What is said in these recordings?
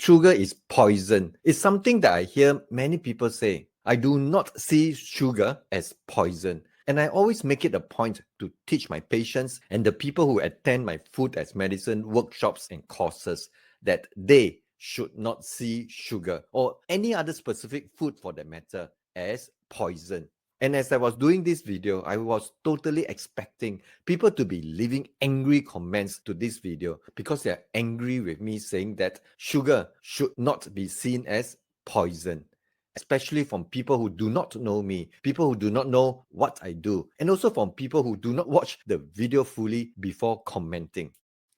sugar is poison. It's something that I hear many people say. I do not see sugar as poison. And I always make it a point to teach my patients and the people who attend my food as medicine workshops and courses that they should not see sugar or any other specific food for that matter as poison. And as I was doing this video, I was totally expecting people to be leaving angry comments to this video because they're angry with me saying that sugar should not be seen as poison, especially from people who do not know me, people who do not know what I do, and also from people who do not watch the video fully before commenting.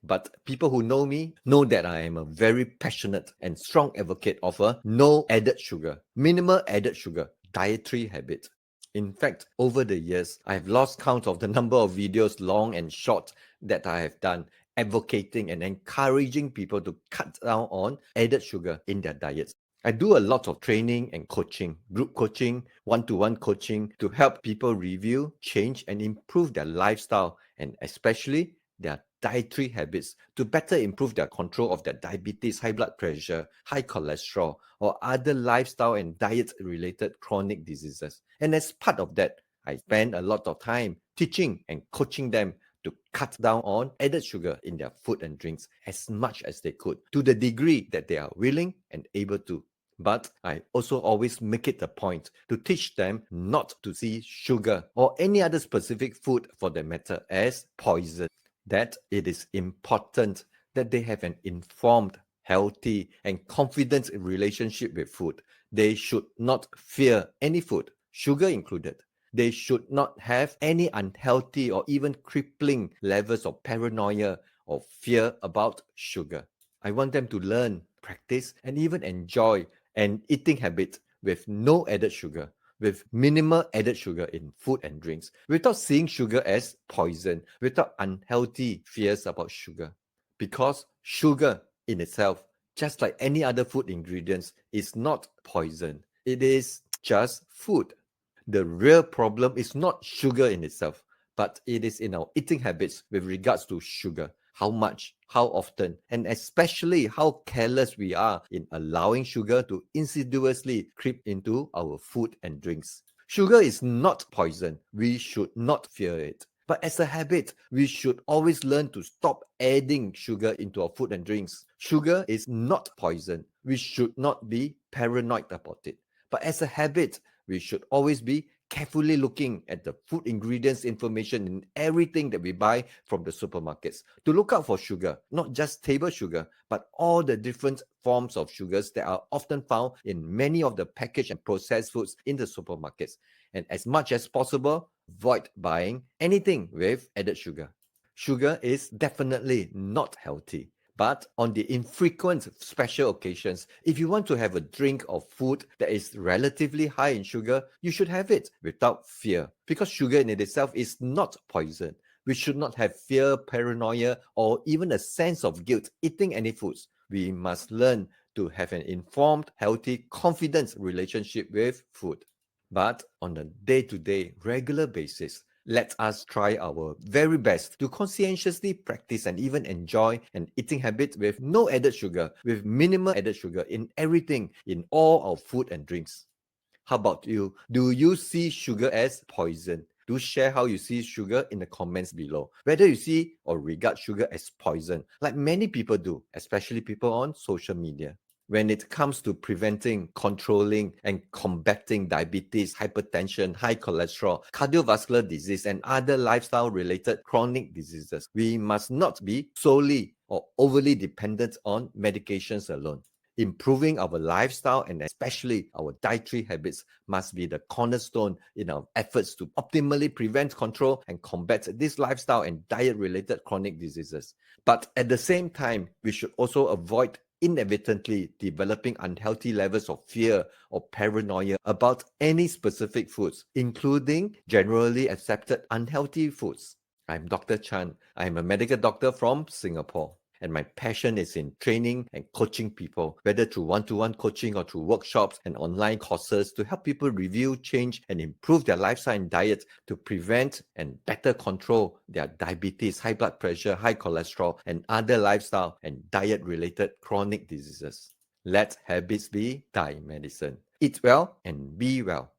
But people who know me know that I am a very passionate and strong advocate of a no added sugar, minimal added sugar dietary habit. In fact, over the years, I have lost count of the number of videos, long and short, that I have done advocating and encouraging people to cut down on added sugar in their diets. I do a lot of training and coaching, group coaching, one-to-one coaching to help people review, change, and improve their lifestyle and especially their dietary habits to better improve their control of their diabetes, high blood pressure, high cholesterol, or other lifestyle and diet-related chronic diseases. And as part of that, I spend a lot of time teaching and coaching them to cut down on added sugar in their food and drinks as much as they could, to the degree that they are willing and able to. But I also always make it a point to teach them not to see sugar or any other specific food for that matter as poison. That it is important that they have an informed, healthy, and confident relationship with food. They should not fear any food, sugar included. They should not have any unhealthy or even crippling levels of paranoia or fear about sugar. I want them to learn, practice, and even enjoy an eating habit with no added sugar, with minimal added sugar in food and drinks, without seeing sugar as poison, without unhealthy fears about sugar. Because sugar in itself, just like any other food ingredients, is not poison. It is just food. The real problem is not sugar in itself, but it is in our eating habits with regards to sugar. How much, how often, and especially how careless we are in allowing sugar to insidiously creep into our food and drinks. Sugar is not poison. We should not fear it. But as a habit, we should always learn to stop adding sugar into our food and drinks. Sugar is not poison. We should not be paranoid about it. But as a habit, we should always be carefully looking at the food ingredients information in everything that we buy from the supermarkets to look out for sugar, not just table sugar, but all the different forms of sugars that are often found in many of the packaged and processed foods in the supermarkets. And as much as possible, avoid buying anything with added sugar. Sugar is definitely not healthy. But on the infrequent special occasions, if you want to have a drink or food that is relatively high in sugar, you should have it without fear. Because sugar in itself is not poison. We should not have fear, paranoia, or even a sense of guilt eating any foods. We must learn to have an informed, healthy, confident relationship with food. But on a day-to-day, regular basis, let us try our very best to conscientiously practice and even enjoy an eating habit with no added sugar, with minimal added sugar in everything, in all our food and drinks. How about you? Do you see sugar as poison? Do share how you see sugar in the comments below. Whether you see or regard sugar as poison, like many people do, especially people on social media. When it comes to preventing, controlling, and combating diabetes, hypertension, high cholesterol, cardiovascular disease, and other lifestyle-related chronic diseases, we must not be solely or overly dependent on medications alone. Improving our lifestyle and especially our dietary habits must be the cornerstone in our efforts to optimally prevent, control, and combat these lifestyle and diet-related chronic diseases. But at the same time, we should also avoid inadvertently developing unhealthy levels of fear or paranoia about any specific foods, including generally accepted unhealthy foods. I'm Dr. Chan. I'm a medical doctor from Singapore. And my passion is in training and coaching people, whether through one-to-one coaching or through workshops and online courses to help people review, change, and improve their lifestyle and diet to prevent and better control their diabetes, high blood pressure, high cholesterol, and other lifestyle and diet-related chronic diseases. Let habits be thy medicine. Eat well and be well.